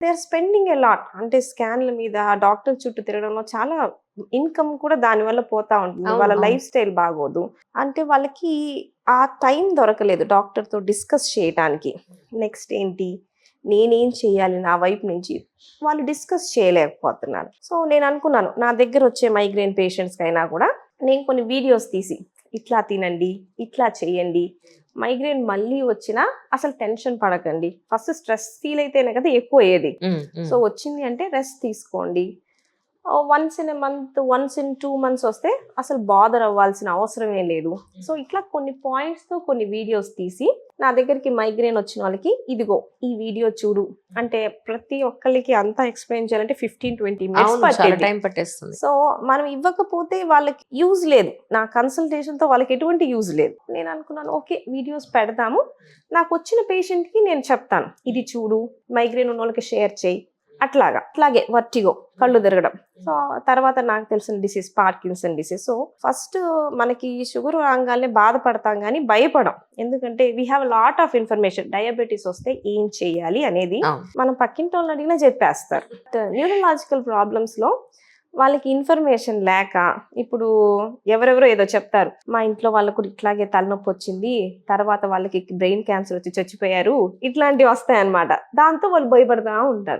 They are spending a lot. అంటే స్కాన్ల మీద, డాక్టర్ చుట్టూ తిరగడంలో చాలా ఇన్కమ్ కూడా దానివల్ల పోతా ఉంటుంది. అవును, వాళ్ళ అవును. లైఫ్ స్టైల్ బాగోదు. అంటే వాళ్ళకి ఆ టైం దొరకలేదు డాక్టర్‌తో డిస్కస్ చేయటానికి. నెక్స్ట్ ఏంటి? నేనేం చేయాలి నా వైపు నుంచి? వాళ్ళు డిస్కస్ చేయలేకపోతున్నారు. సో, నేననుకున్నాను నా దగ్గరొచ్చే మైగ్రేన్ పేషెంట్స్‌కైనా కూడా నేను కొన్ని వీడియోస్ తీసి, ఇట్లా తినండి, ఇట్లా చేయండి. మైగ్రేన్ మళ్ళీ వచ్చినా అసలు టెన్షన్ పడకండి. ఫస్ట్ స్ట్రెస్ ఫీల్ అయితేనే కదా ఎక్కువయ్యేది. సో, వచ్చింది అంటే రెస్ట్ తీసుకోండి. Once in a month, once in 2 months వస్తే అసలు బాదర్ అవ్వాల్సిన అవసరమే లేదు. సో, ఇట్లా కొన్ని పాయింట్స్‌తో కొన్ని వీడియోస్ తీసి నా దగ్గరికి మైగ్రేన్ వచ్చిన వాళ్ళకి ఇదిగో ఈ వీడియో చూడు. అంటే ప్రతి ఒక్కళ్ళకి అంతా ఎక్స్‌ప్లెయిన్ చేయాలంటే 15-20 మినిట్స్ అవును, చాలా పట్టేది. టైం పట్టేస్తుంది. సో, మనం ఇవ్వకపోతే వాళ్ళకి యూజ్ లేదు. నా కన్సల్టేషన్‌తో వాళ్ళకి ఎటువంటి యూజ్ లేదు. నేను అనుకున్నాను ఓకే వీడియోస్ పెడదాము. నాకొచ్చిన పేషెంట్‌కి నేను చెప్తాను. ఇది చూడు, మైగ్రేన్ ఉన్నోళ్ళకి షేర్ చెయ్యి. అట్లాగే వర్టిగో, కళ్ళు తిరగడం. సో, తర్వాత నాకు తెలిసిన disease Parkinson disease. So, first మనకి షుగర్ రాగానే బాధపడతాం గానీ భయపడం. ఎందుకంటే we have lot of information. Diabetes వస్తే ఏం చేయాలి అనేది అవును. మనం పక్కింటోళ్ళని అడిగినా చెప్పేస్తారు. న్యూరలాజికల్ ప్రాబ్లమ్స్‌లో వాళ్ళకి ఇన్ఫర్మేషన్ లేక ఇప్పుడు ఎవరెవరో ఏదో చెప్తారు. మా ఇంట్లో వాళ్ళకు కూడా ఇట్లాగే తలనొప్పి వచ్చింది. తర్వాత వాళ్ళకి బ్రెయిన్ క్యాన్సర్ వచ్చి చచ్చిపోయారు. ఇట్లాంటివి వస్తాయన్నమాట. దాంతో వాళ్ళు భయపడతా ఉంటారు.